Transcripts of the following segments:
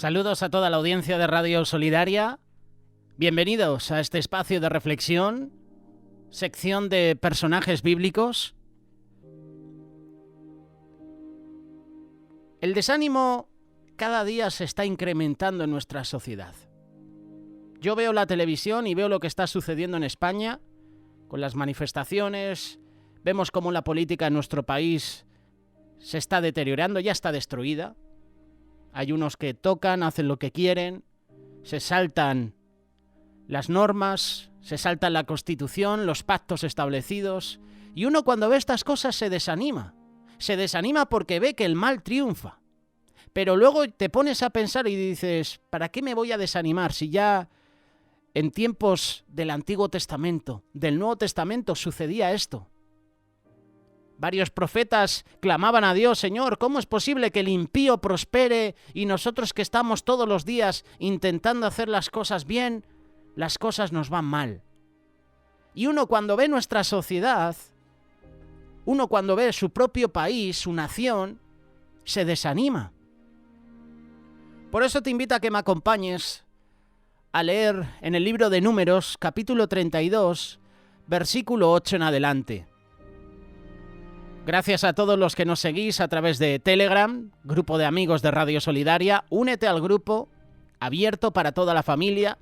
Saludos a toda la audiencia de Radio Solidaria. Bienvenidos a este espacio de reflexión, sección de personajes bíblicos. El desánimo cada día se está incrementando en nuestra sociedad. Yo veo la televisión y veo lo que está sucediendo en España con las manifestaciones. Vemos cómo la política en nuestro país se está deteriorando, ya está destruida. Hay unos que tocan, hacen lo que quieren, se saltan las normas, se saltan la Constitución, los pactos establecidos. Y uno cuando ve estas cosas se desanima. Se desanima porque ve que el mal triunfa. Pero luego te pones a pensar y dices, ¿para qué me voy a desanimar si ya en tiempos del Antiguo Testamento, del Nuevo Testamento sucedía esto? Varios profetas clamaban a Dios: Señor, ¿cómo es posible que el impío prospere y nosotros que estamos todos los días intentando hacer las cosas bien, las cosas nos van mal? Y uno cuando ve nuestra sociedad, uno cuando ve su propio país, su nación, se desanima. Por eso te invito a que me acompañes a leer en el libro de Números, capítulo 32, versículo 8 en adelante. Gracias a todos los que nos seguís a través de Telegram, grupo de amigos de Radio Solidaria. Únete al grupo, abierto para toda la familia.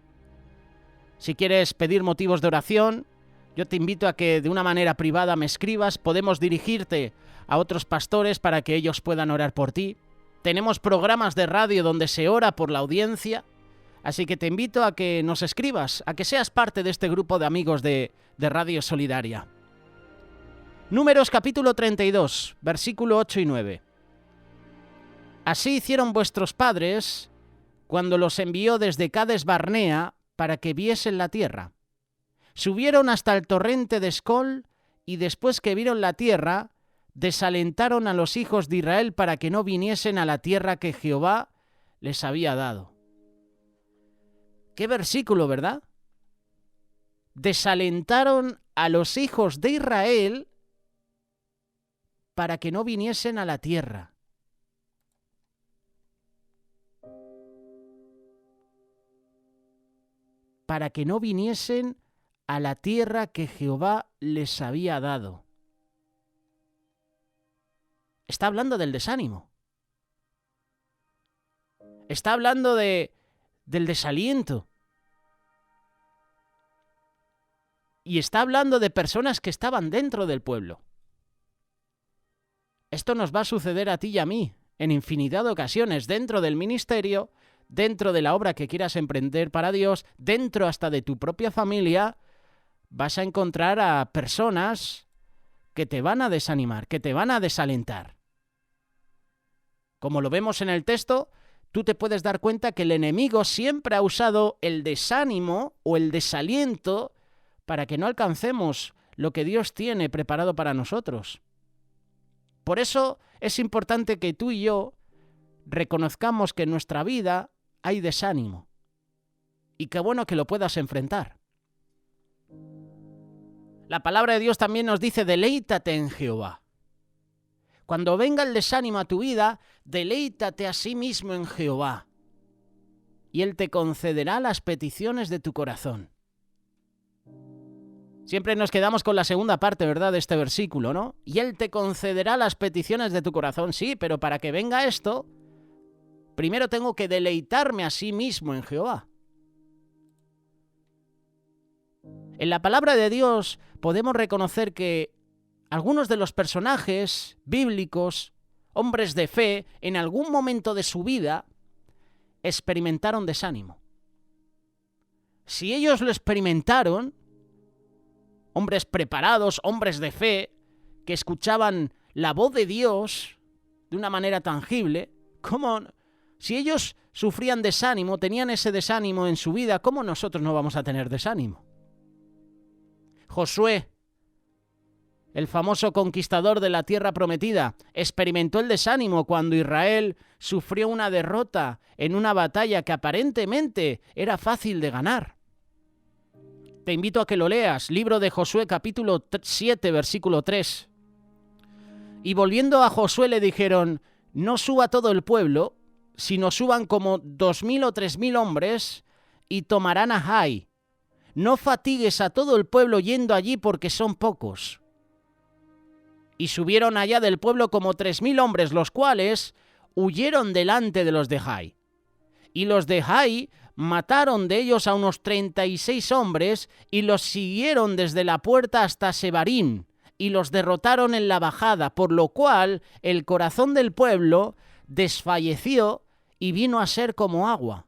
Si quieres pedir motivos de oración, yo te invito a que de una manera privada me escribas. Podemos dirigirte a otros pastores para que ellos puedan orar por ti. Tenemos programas de radio donde se ora por la audiencia. Así que te invito a que nos escribas, a que seas parte de este grupo de amigos de Radio Solidaria. Números capítulo 32, versículo 8 y 9. Así hicieron vuestros padres cuando los envió desde Cades Barnea para que viesen la tierra. Subieron hasta el torrente de Escol y después que vieron la tierra, desalentaron a los hijos de Israel para que no viniesen a la tierra que Jehová les había dado. Qué versículo, ¿verdad? Desalentaron a los hijos de Israel para que no viniesen a la tierra. Para que no viniesen a la tierra que Jehová les había dado. Está hablando del desánimo. Está hablando del desaliento. Y está hablando de personas que estaban dentro del pueblo. Esto nos va a suceder a ti y a mí en infinidad de ocasiones, dentro del ministerio, dentro de la obra que quieras emprender para Dios, dentro hasta de tu propia familia. Vas a encontrar a personas que te van a desanimar, que te van a desalentar. Como lo vemos en el texto, tú te puedes dar cuenta que el enemigo siempre ha usado el desánimo o el desaliento para que no alcancemos lo que Dios tiene preparado para nosotros. Por eso es importante que tú y yo reconozcamos que en nuestra vida hay desánimo y qué bueno que lo puedas enfrentar. La palabra de Dios también nos dice: deleítate en Jehová. Cuando venga el desánimo a tu vida, deleítate a sí mismo en Jehová y Él te concederá las peticiones de tu corazón. Siempre nos quedamos con la segunda parte, ¿verdad?, de este versículo, ¿no? Y Él te concederá las peticiones de tu corazón. Sí, pero para que venga esto, primero tengo que deleitarme a sí mismo en Jehová. En la palabra de Dios podemos reconocer que algunos de los personajes bíblicos, hombres de fe, en algún momento de su vida, experimentaron desánimo. Si ellos lo experimentaron, hombres preparados, hombres de fe, que escuchaban la voz de Dios de una manera tangible, ¿cómo? Si ellos sufrían desánimo, tenían ese desánimo en su vida, ¿cómo nosotros no vamos a tener desánimo? Josué, el famoso conquistador de la tierra prometida, experimentó el desánimo cuando Israel sufrió una derrota en una batalla que aparentemente era fácil de ganar. Te invito a que lo leas, libro de Josué capítulo 7, versículo 3. Y volviendo a Josué le dijeron: no suba todo el pueblo, sino suban como 2000 o 3000 hombres y tomarán a Jai. No fatigues a todo el pueblo yendo allí porque son pocos. Y subieron allá del pueblo como 3000 hombres, los cuales huyeron delante de los de Jai. Y los de Jai mataron de ellos a unos 36 hombres y los siguieron desde la puerta hasta Sebarim y los derrotaron en la bajada, por lo cual el corazón del pueblo desfalleció y vino a ser como agua.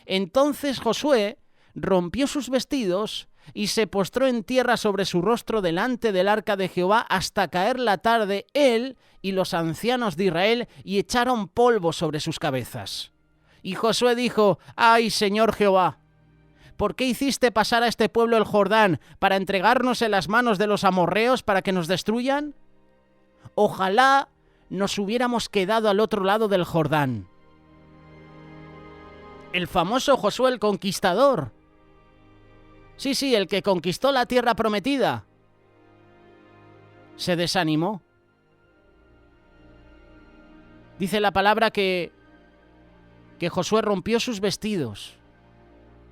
Entonces Josué rompió sus vestidos y se postró en tierra sobre su rostro delante del arca de Jehová hasta caer la tarde, él y los ancianos de Israel, y echaron polvo sobre sus cabezas. Y Josué dijo: ¡Ay, Señor Jehová! ¿Por qué hiciste pasar a este pueblo el Jordán para entregarnos en las manos de los amorreos para que nos destruyan? Ojalá nos hubiéramos quedado al otro lado del Jordán. El famoso Josué el Conquistador. Sí, el que conquistó la tierra prometida. Se desanimó. Dice la palabra que Josué rompió sus vestidos,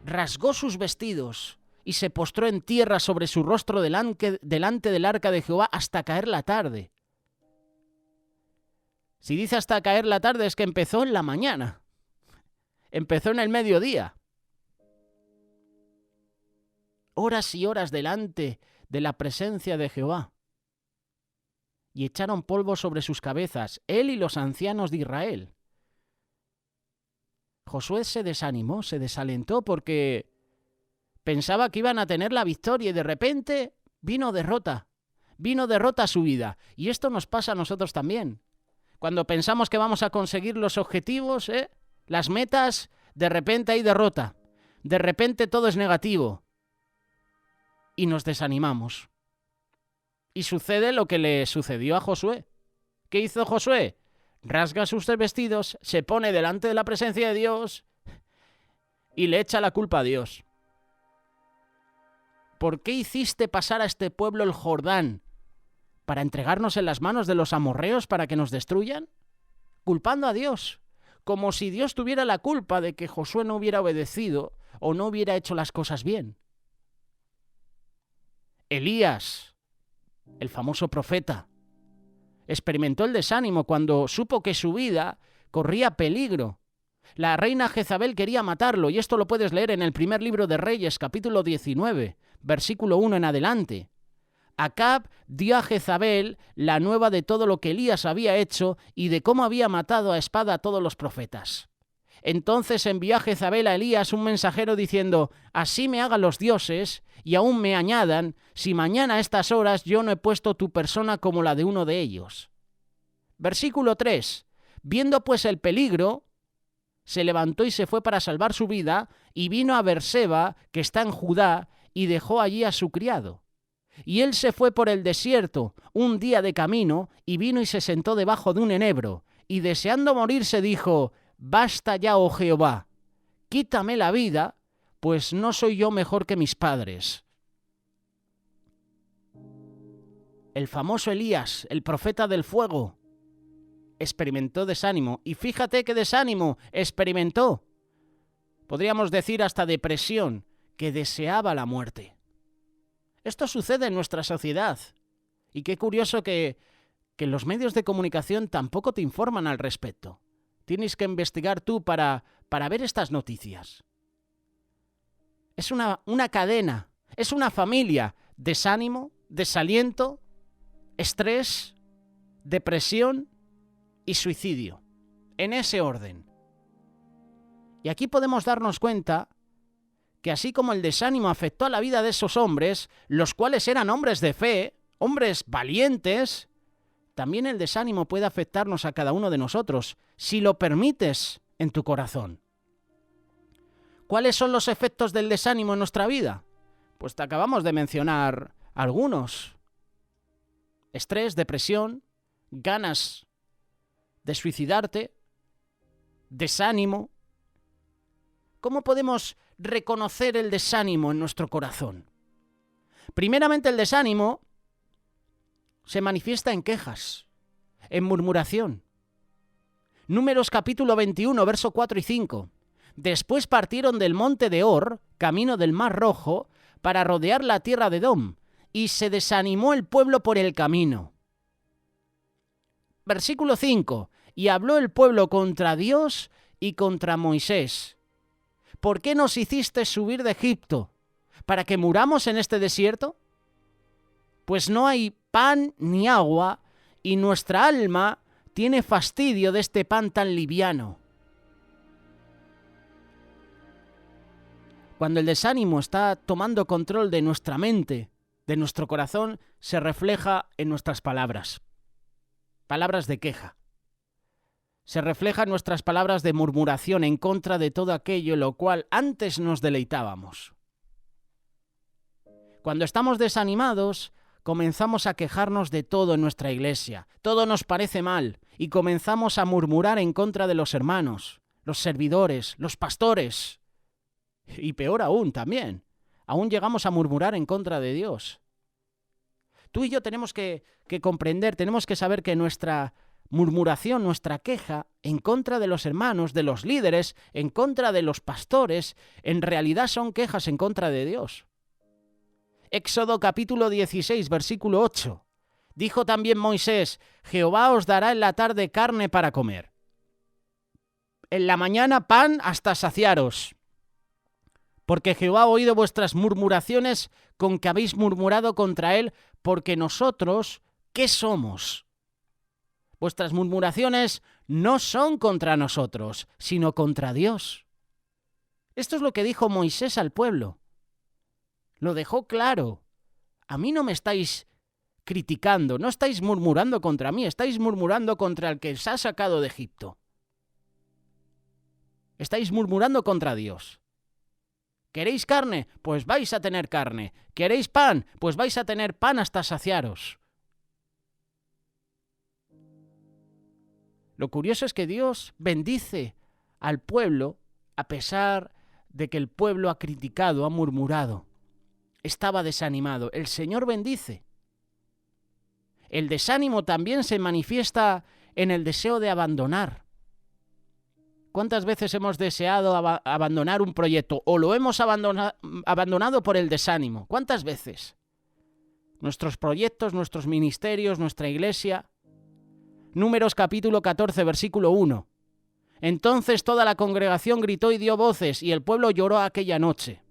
rasgó sus vestidos y se postró en tierra sobre su rostro delante del arca de Jehová hasta caer la tarde. Si dice hasta caer la tarde es que empezó en la mañana. Empezó en el mediodía. Horas y horas delante de la presencia de Jehová. Y echaron polvo sobre sus cabezas, él y los ancianos de Israel. Josué se desanimó, se desalentó porque pensaba que iban a tener la victoria y de repente vino derrota a su vida. Y esto nos pasa a nosotros también. Cuando pensamos que vamos a conseguir los objetivos, las metas, de repente hay derrota. De repente todo es negativo. Y nos desanimamos. Y sucede lo que le sucedió a Josué. ¿Qué hizo Josué? Rasga sus vestidos, se pone delante de la presencia de Dios y le echa la culpa a Dios. ¿Por qué hiciste pasar a este pueblo el Jordán? ¿Para entregarnos en las manos de los amorreos para que nos destruyan? Culpando a Dios, como si Dios tuviera la culpa de que Josué no hubiera obedecido o no hubiera hecho las cosas bien. Elías, el famoso profeta, experimentó el desánimo cuando supo que su vida corría peligro. La reina Jezabel quería matarlo, y esto lo puedes leer en el primer libro de Reyes, capítulo 19, versículo 1 en adelante. Acab dio a Jezabel la nueva de todo lo que Elías había hecho y de cómo había matado a espada a todos los profetas. Entonces envió a Jezabel a Elías un mensajero diciendo: así me hagan los dioses y aún me añadan, si mañana a estas horas yo no he puesto tu persona como la de uno de ellos. Versículo 3. Viendo pues el peligro, se levantó y se fue para salvar su vida, y vino a Beerseba, que está en Judá, y dejó allí a su criado. Y él se fue por el desierto, un día de camino, y vino y se sentó debajo de un enebro, y deseando morirse dijo: basta ya, oh Jehová, quítame la vida, pues no soy yo mejor que mis padres. El famoso Elías, el profeta del fuego, experimentó desánimo. Y fíjate qué desánimo experimentó. Podríamos decir hasta depresión, que deseaba la muerte. Esto sucede en nuestra sociedad. Y qué curioso que los medios de comunicación tampoco te informan al respecto. Tienes que investigar tú para ver estas noticias. Es una cadena, es una familia. Desánimo, desaliento, estrés, depresión y suicidio. En ese orden. Y aquí podemos darnos cuenta que así como el desánimo afectó a la vida de esos hombres, los cuales eran hombres de fe, hombres valientes, también el desánimo puede afectarnos a cada uno de nosotros, si lo permites en tu corazón. ¿Cuáles son los efectos del desánimo en nuestra vida? Pues te acabamos de mencionar algunos. Estrés, depresión, ganas de suicidarte, desánimo. ¿Cómo podemos reconocer el desánimo en nuestro corazón? Primeramente, el desánimo se manifiesta en quejas, en murmuración. Números capítulo 21, verso 4 y 5. Después partieron del monte de Hor, camino del Mar Rojo, para rodear la tierra de Edom, y se desanimó el pueblo por el camino. Versículo 5. Y habló el pueblo contra Dios y contra Moisés. ¿Por qué nos hiciste subir de Egipto? ¿Para que muramos en este desierto? Pues no hay pan ni agua, y nuestra alma tiene fastidio de este pan tan liviano. Cuando el desánimo está tomando control de nuestra mente, de nuestro corazón, se refleja en nuestras palabras. Palabras de queja. Se refleja en nuestras palabras de murmuración en contra de todo aquello en lo cual antes nos deleitábamos. Cuando estamos desanimados, comenzamos a quejarnos de todo en nuestra iglesia. Todo nos parece mal y comenzamos a murmurar en contra de los hermanos, los servidores, los pastores. Y peor aún también, aún llegamos a murmurar en contra de Dios. Tú y yo tenemos que comprender, tenemos que saber que nuestra murmuración, nuestra queja en contra de los hermanos, de los líderes, en contra de los pastores, en realidad son quejas en contra de Dios. Éxodo capítulo 16, versículo 8. Dijo también Moisés: Jehová os dará en la tarde carne para comer. En la mañana pan hasta saciaros. Porque Jehová ha oído vuestras murmuraciones con que habéis murmurado contra él, porque nosotros, ¿qué somos? Vuestras murmuraciones no son contra nosotros, sino contra Dios. Esto es lo que dijo Moisés al pueblo. Lo dejó claro. A mí no me estáis criticando, no estáis murmurando contra mí, estáis murmurando contra el que os ha sacado de Egipto. Estáis murmurando contra Dios. ¿Queréis carne? Pues vais a tener carne. ¿Queréis pan? Pues vais a tener pan hasta saciaros. Lo curioso es que Dios bendice al pueblo a pesar de que el pueblo ha criticado, ha murmurado. Estaba desanimado. El Señor bendice. El desánimo también se manifiesta en el deseo de abandonar. ¿Cuántas veces hemos deseado abandonar un proyecto o lo hemos abandonado por el desánimo? ¿Cuántas veces? Nuestros proyectos, nuestros ministerios, nuestra iglesia. Números capítulo 14, versículo 1. Entonces toda la congregación gritó y dio voces, y el pueblo lloró aquella noche.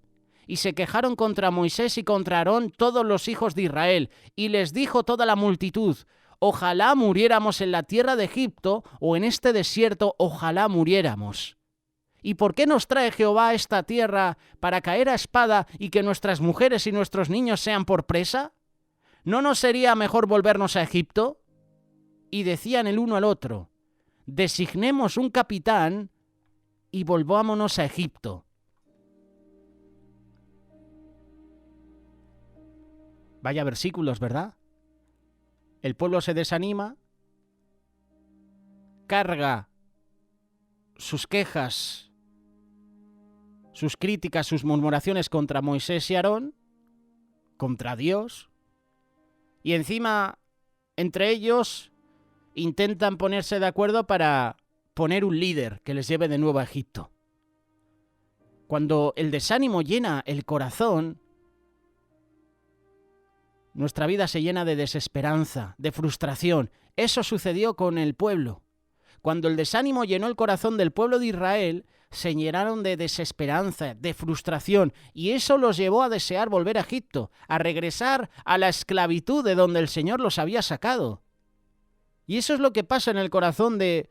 Y se quejaron contra Moisés y contra Aarón todos los hijos de Israel, y les dijo toda la multitud: ojalá muriéramos en la tierra de Egipto, o en este desierto, ojalá muriéramos. ¿Y por qué nos trae Jehová a esta tierra para caer a espada y que nuestras mujeres y nuestros niños sean por presa? ¿No nos sería mejor volvernos a Egipto? Y decían el uno al otro: designemos un capitán y volvámonos a Egipto. Vaya versículos, ¿verdad? El pueblo se desanima, carga sus quejas, sus críticas, sus murmuraciones contra Moisés y Aarón, contra Dios, y encima, entre ellos, intentan ponerse de acuerdo para poner un líder que les lleve de nuevo a Egipto. Cuando el desánimo llena el corazón, nuestra vida se llena de desesperanza, de frustración. Eso sucedió con el pueblo. Cuando el desánimo llenó el corazón del pueblo de Israel, se llenaron de desesperanza, de frustración, y eso los llevó a desear volver a Egipto, a regresar a la esclavitud de donde el Señor los había sacado. Y eso es lo que pasa en el corazón de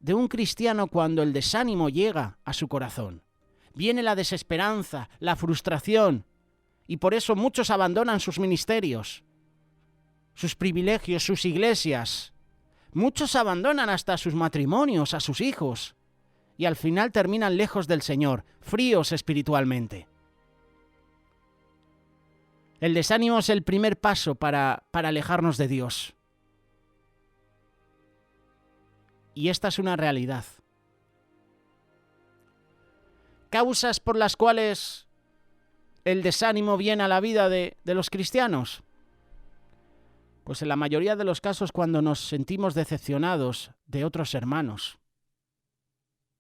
un cristiano cuando el desánimo llega a su corazón. Viene la desesperanza, la frustración, y por eso muchos abandonan sus ministerios, sus privilegios, sus iglesias. Muchos abandonan hasta sus matrimonios, a sus hijos, y al final terminan lejos del Señor, fríos espiritualmente. El desánimo es el primer paso para alejarnos de Dios. Y esta es una realidad. Causas por las cuales el desánimo viene a la vida de los cristianos. Pues en la mayoría de los casos cuando nos sentimos decepcionados de otros hermanos,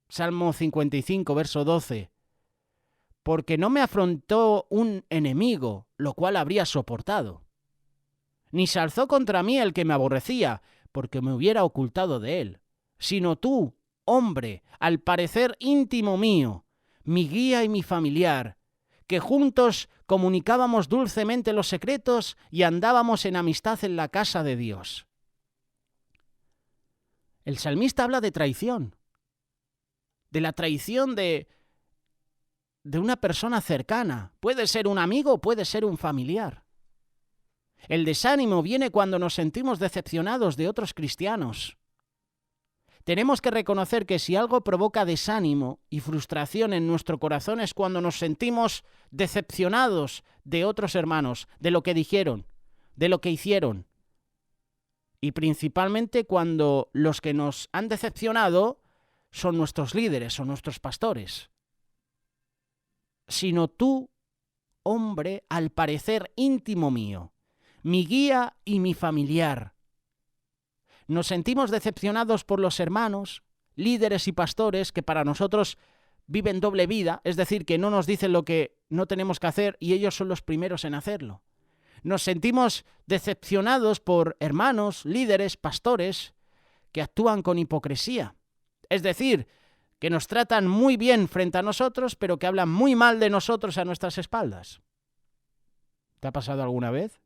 Salmo 55, verso 12. Porque no me afrontó un enemigo, lo cual habría soportado. Ni se alzó contra mí el que me aborrecía, porque me hubiera ocultado de él. Sino tú, hombre, al parecer íntimo mío, mi guía y mi familiar, que juntos comunicábamos dulcemente los secretos y andábamos en amistad en la casa de Dios. El salmista habla de traición, de la traición de una persona cercana. Puede ser un amigo, puede ser un familiar. El desánimo viene cuando nos sentimos decepcionados de otros cristianos. Tenemos que reconocer que si algo provoca desánimo y frustración en nuestro corazón es cuando nos sentimos decepcionados de otros hermanos, de lo que dijeron, de lo que hicieron. Y principalmente cuando los que nos han decepcionado son nuestros líderes o nuestros pastores. Sino tú, hombre, al parecer íntimo mío, mi guía y mi familiar. Nos sentimos decepcionados por los hermanos, líderes y pastores que para nosotros viven doble vida, es decir, que no nos dicen lo que no tenemos que hacer y ellos son los primeros en hacerlo. Nos sentimos decepcionados por hermanos, líderes, pastores que actúan con hipocresía, es decir, que nos tratan muy bien frente a nosotros, pero que hablan muy mal de nosotros a nuestras espaldas. ¿Te ha pasado alguna vez?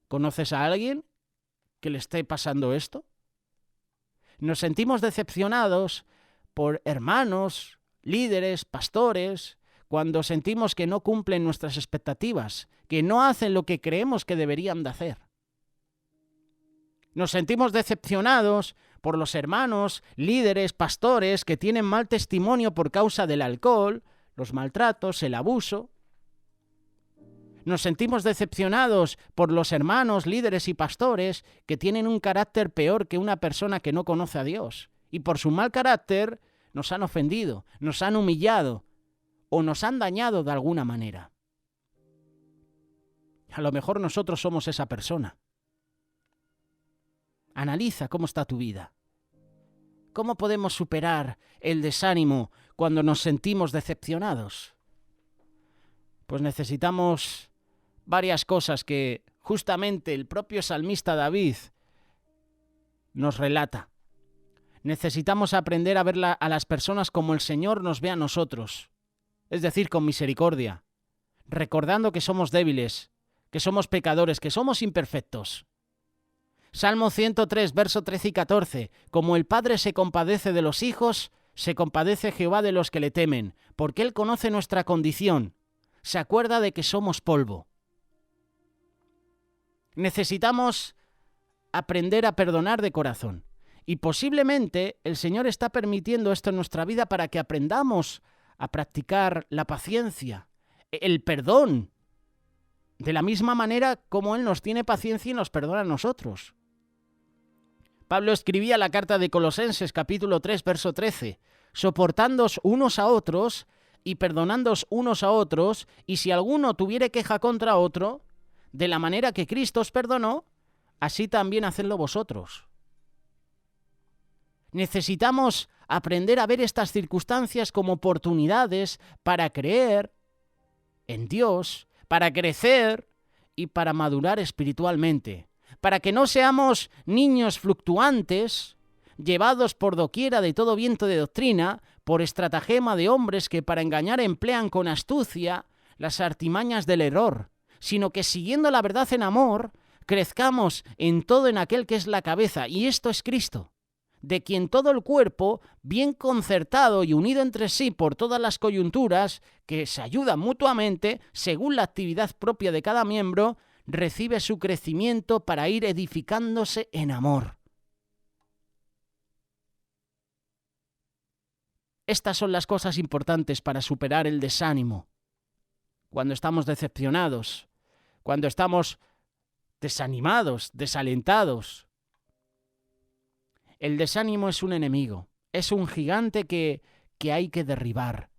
¿Conoces a alguien que le esté pasando esto? Nos sentimos decepcionados por hermanos, líderes, pastores, cuando sentimos que no cumplen nuestras expectativas, que no hacen lo que creemos que deberían de hacer. Nos sentimos decepcionados por los hermanos, líderes, pastores que tienen mal testimonio por causa del alcohol, los maltratos, el abuso. Nos sentimos decepcionados por los hermanos, líderes y pastores que tienen un carácter peor que una persona que no conoce a Dios. Y por su mal carácter nos han ofendido, nos han humillado o nos han dañado de alguna manera. A lo mejor nosotros somos esa persona. Analiza cómo está tu vida. ¿Cómo podemos superar el desánimo cuando nos sentimos decepcionados? Pues necesitamos varias cosas que justamente el propio salmista David nos relata. Necesitamos aprender a ver a las personas como el Señor nos ve a nosotros, es decir, con misericordia, recordando que somos débiles, que somos pecadores, que somos imperfectos. Salmo 103, verso 13 y 14. Como el Padre se compadece de los hijos, se compadece Jehová de los que le temen, porque Él conoce nuestra condición, se acuerda de que somos polvo. Necesitamos aprender a perdonar de corazón. Y posiblemente el Señor está permitiendo esto en nuestra vida para que aprendamos a practicar la paciencia, el perdón, de la misma manera como Él nos tiene paciencia y nos perdona a nosotros. Pablo escribía la carta de Colosenses, capítulo 3, verso 13, soportándoos unos a otros y perdonándoos unos a otros, y si alguno tuviere queja contra otro, de la manera que Cristo os perdonó, así también hacedlo vosotros. Necesitamos aprender a ver estas circunstancias como oportunidades para creer en Dios, para crecer y para madurar espiritualmente, para que no seamos niños fluctuantes, llevados por doquiera de todo viento de doctrina, por estratagema de hombres que para engañar emplean con astucia las artimañas del error, sino que siguiendo la verdad en amor, crezcamos en todo en aquel que es la cabeza, y esto es Cristo, de quien todo el cuerpo, bien concertado y unido entre sí por todas las coyunturas, que se ayudan mutuamente, según la actividad propia de cada miembro, recibe su crecimiento para ir edificándose en amor. Estas son las cosas importantes para superar el desánimo. Cuando estamos decepcionados, cuando estamos desanimados, desalentados. El desánimo es un enemigo, es un gigante que hay que derribar.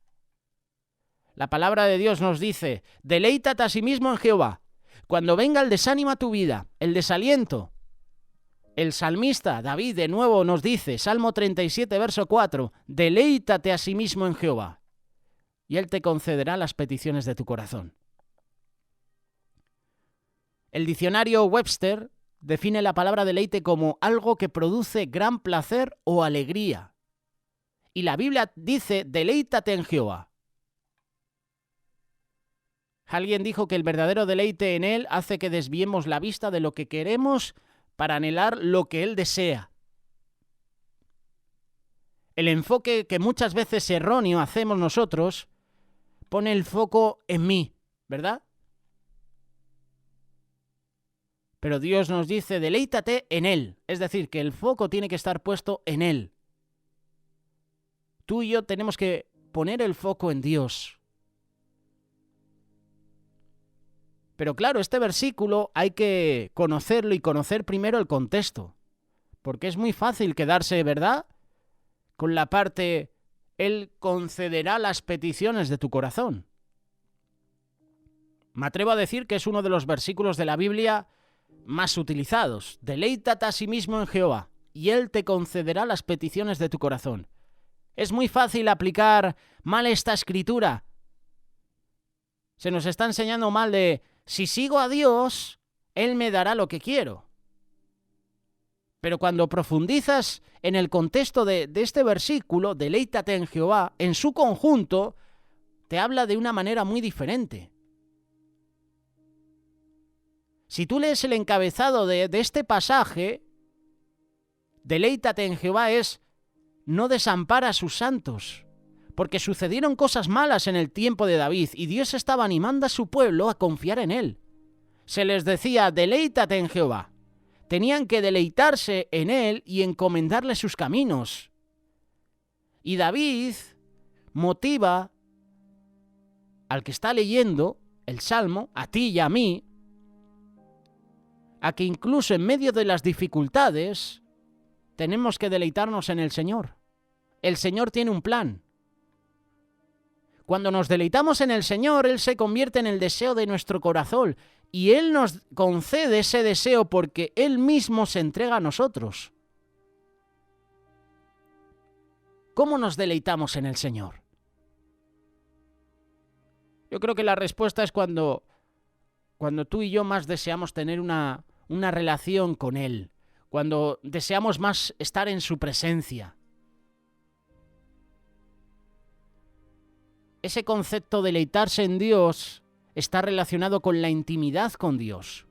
La palabra de Dios nos dice, deleítate a sí mismo en Jehová. Cuando venga el desánimo a tu vida, el desaliento, El salmista David de nuevo nos dice, Salmo 37, verso 4, deleítate a sí mismo en Jehová, y Él te concederá las peticiones de tu corazón. El diccionario Webster define la palabra deleite como algo que produce gran placer o alegría. Y la Biblia dice, deleítate en Jehová. Alguien dijo que el verdadero deleite en Él hace que desviemos la vista de lo que queremos para anhelar lo que Él desea. El enfoque que muchas veces erróneo hacemos nosotros pone el foco en mí, ¿verdad? Pero Dios nos dice, deleítate en Él. Es decir, que el foco tiene que estar puesto en Él. Tú y yo tenemos que poner el foco en Dios. Pero claro, este versículo hay que conocerlo y conocer primero el contexto. Porque es muy fácil quedarse, ¿verdad?, con la parte, Él concederá las peticiones de tu corazón. Me atrevo a decir que es uno de los versículos de la Biblia más utilizados. Deleítate a sí mismo en Jehová, y Él te concederá las peticiones de tu corazón. Es muy fácil aplicar mal esta escritura. Se nos está enseñando mal de, si sigo a Dios, Él me dará lo que quiero. Pero cuando profundizas en el contexto de este versículo, deleítate en Jehová, en su conjunto, te habla de una manera muy diferente. Si tú lees el encabezado de este pasaje, deleítate en Jehová es no desampara a sus santos, porque sucedieron cosas malas en el tiempo de David y Dios estaba animando a su pueblo a confiar en Él. Se les decía, deleítate en Jehová. Tenían que deleitarse en Él y encomendarle sus caminos. Y David motiva al que está leyendo el Salmo, a ti y a mí, a que incluso en medio de las dificultades tenemos que deleitarnos en el Señor. El Señor tiene un plan. Cuando nos deleitamos en el Señor, Él se convierte en el deseo de nuestro corazón y Él nos concede ese deseo porque Él mismo se entrega a nosotros. ¿Cómo nos deleitamos en el Señor? Yo creo que la respuesta es cuando tú y yo más deseamos tener una relación con Él, cuando deseamos más estar en su presencia. Ese concepto de deleitarse en Dios está relacionado con la intimidad con Dios.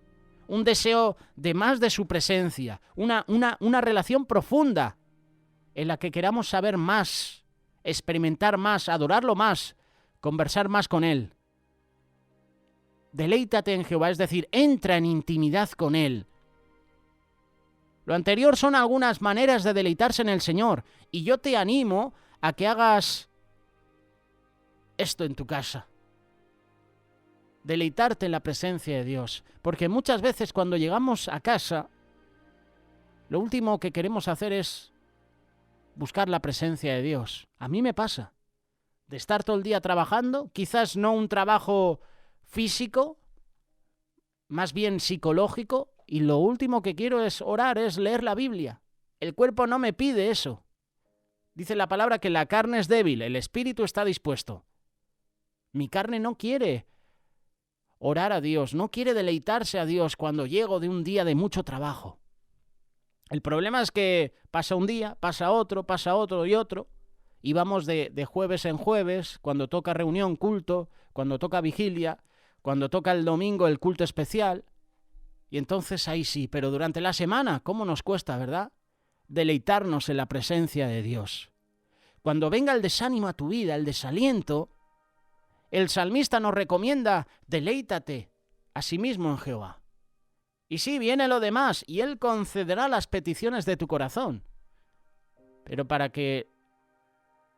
Un deseo de más de su presencia, una relación profunda en la que queramos saber más, experimentar más, adorarlo más, conversar más con Él. Deleítate en Jehová, es decir, entra en intimidad con Él. Lo anterior son algunas maneras de deleitarse en el Señor, y yo te animo a que hagas esto en tu casa. Deleitarte en la presencia de Dios, porque muchas veces cuando llegamos a casa, lo último que queremos hacer es buscar la presencia de Dios. A mí me pasa, de estar todo el día trabajando, quizás no un trabajo físico, más bien psicológico, y lo último que quiero es orar, es leer la Biblia. El cuerpo no me pide eso. Dice la palabra que la carne es débil, el espíritu está dispuesto. Mi carne no quiere orar a Dios, no quiere deleitarse a Dios cuando llego de un día de mucho trabajo. El problema es que pasa un día, pasa otro y otro, y vamos de jueves en jueves, cuando toca reunión, culto, cuando toca vigilia, cuando toca el domingo el culto especial, y entonces ahí sí, pero durante la semana, ¿cómo nos cuesta, verdad? Deleitarnos en la presencia de Dios. Cuando venga el desánimo a tu vida, el desaliento, el salmista nos recomienda, deleítate a sí mismo en Jehová. Y sí, viene lo demás, y Él concederá las peticiones de tu corazón. Pero para que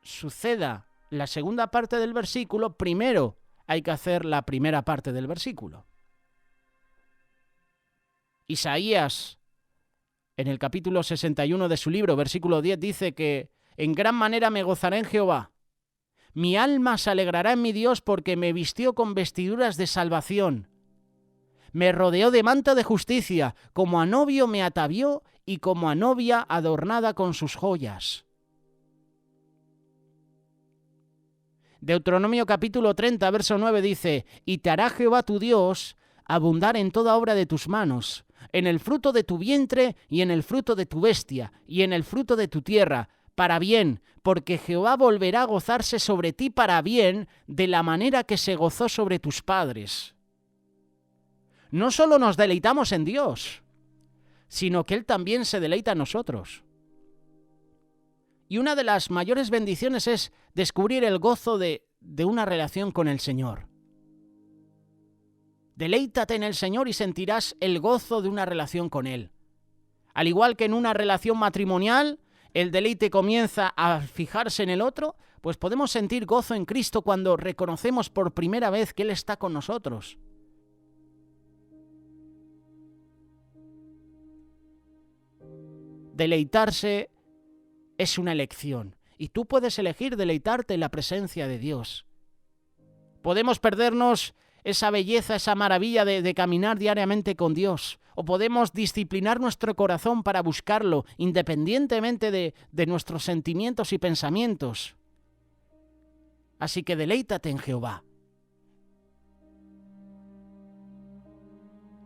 suceda la segunda parte del versículo, primero hay que hacer la primera parte del versículo. Isaías, en el capítulo 61 de su libro, versículo 10, dice que en gran manera me gozaré en Jehová. Mi alma se alegrará en mi Dios porque me vistió con vestiduras de salvación. Me rodeó de manto de justicia, como a novio me atavió y como a novia adornada con sus joyas. Deuteronomio capítulo 30, verso 9 dice: y te hará Jehová tu Dios abundar en toda obra de tus manos, en el fruto de tu vientre y en el fruto de tu bestia y en el fruto de tu tierra, para bien, porque Jehová volverá a gozarse sobre ti para bien, de la manera que se gozó sobre tus padres. No solo nos deleitamos en Dios, sino que Él también se deleita en nosotros. Y una de las mayores bendiciones es descubrir el gozo de una relación con el Señor. Deleítate en el Señor y sentirás el gozo de una relación con Él. Al igual que en una relación matrimonial, el deleite comienza a fijarse en el otro, pues podemos sentir gozo en Cristo cuando reconocemos por primera vez que Él está con nosotros. Deleitarse es una elección, y tú puedes elegir deleitarte en la presencia de Dios. Podemos perdernos esa belleza, esa maravilla de caminar diariamente con Dios, o podemos disciplinar nuestro corazón para buscarlo, independientemente de nuestros sentimientos y pensamientos. Así que deleítate en Jehová.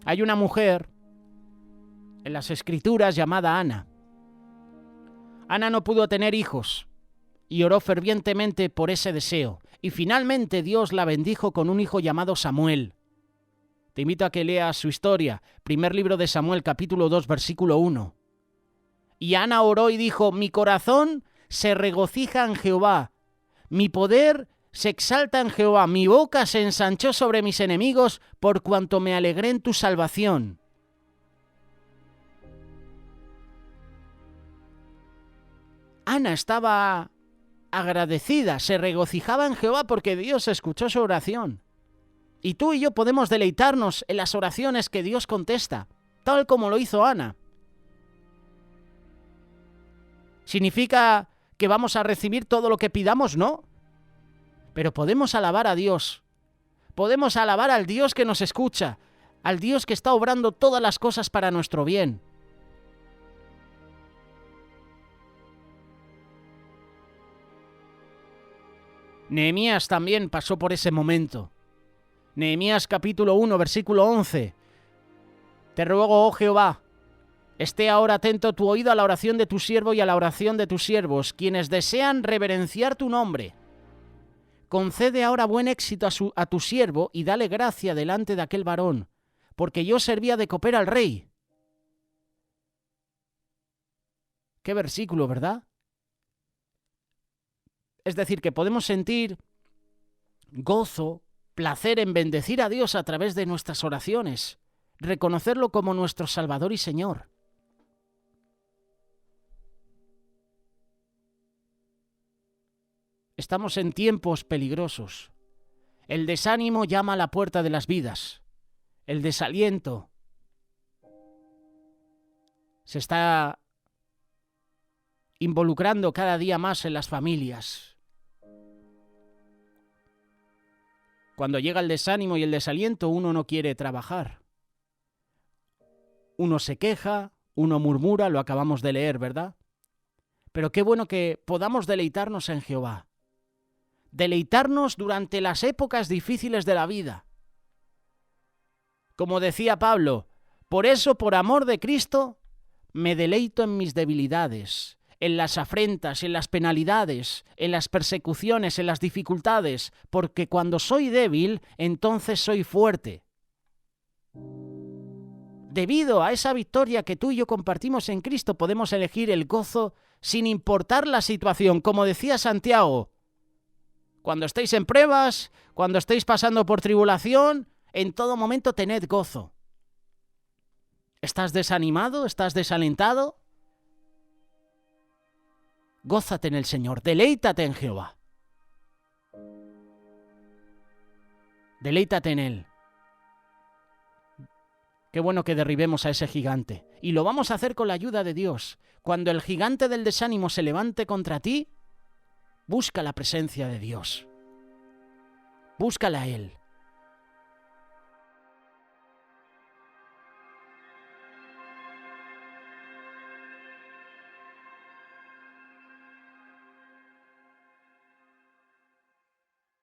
Hay una mujer en las Escrituras llamada Ana. Ana no pudo tener hijos y oró fervientemente por ese deseo. Y finalmente Dios la bendijo con un hijo llamado Samuel. Te invito a que leas su historia. Primer libro de Samuel, capítulo 2, versículo 1. Y Ana oró y dijo: mi corazón se regocija en Jehová, mi poder se exalta en Jehová, mi boca se ensanchó sobre mis enemigos, por cuanto me alegré en tu salvación. Ana estaba agradecida, se regocijaba en Jehová porque Dios escuchó su oración. Y tú y yo podemos deleitarnos en las oraciones que Dios contesta, tal como lo hizo Ana. ¿Significa que vamos a recibir todo lo que pidamos? No. Pero podemos alabar a Dios. Podemos alabar al Dios que nos escucha, al Dios que está obrando todas las cosas para nuestro bien. Nehemías también pasó por ese momento. Nehemías capítulo 1, versículo 11. Te ruego, oh Jehová, esté ahora atento tu oído a la oración de tu siervo y a la oración de tus siervos, quienes desean reverenciar tu nombre. Concede ahora buen éxito a tu siervo y dale gracia delante de aquel varón, porque yo servía de copero al rey. Qué versículo, ¿verdad? Es decir, que podemos sentir gozo, placer en bendecir a Dios a través de nuestras oraciones, reconocerlo como nuestro Salvador y Señor. Estamos en tiempos peligrosos. El desánimo llama a la puerta de las vidas. El desaliento se está involucrando cada día más en las familias. Cuando llega el desánimo y el desaliento, uno no quiere trabajar. Uno se queja, uno murmura, lo acabamos de leer, ¿verdad? Pero qué bueno que podamos deleitarnos en Jehová. Deleitarnos durante las épocas difíciles de la vida. Como decía Pablo, por eso, por amor de Cristo, me deleito en mis debilidades, en las afrentas, en las penalidades, en las persecuciones, en las dificultades, porque cuando soy débil, entonces soy fuerte. Debido a esa victoria que tú y yo compartimos en Cristo, podemos elegir el gozo sin importar la situación. Como decía Santiago, cuando estéis en pruebas, cuando estéis pasando por tribulación, en todo momento tened gozo. ¿Estás desanimado? ¿Estás desalentado? Gózate en el Señor, deleítate en Jehová. Deleítate en Él. Qué bueno que derribemos a ese gigante. Y lo vamos a hacer con la ayuda de Dios. Cuando el gigante del desánimo se levante contra ti, busca la presencia de Dios. Búscala a Él.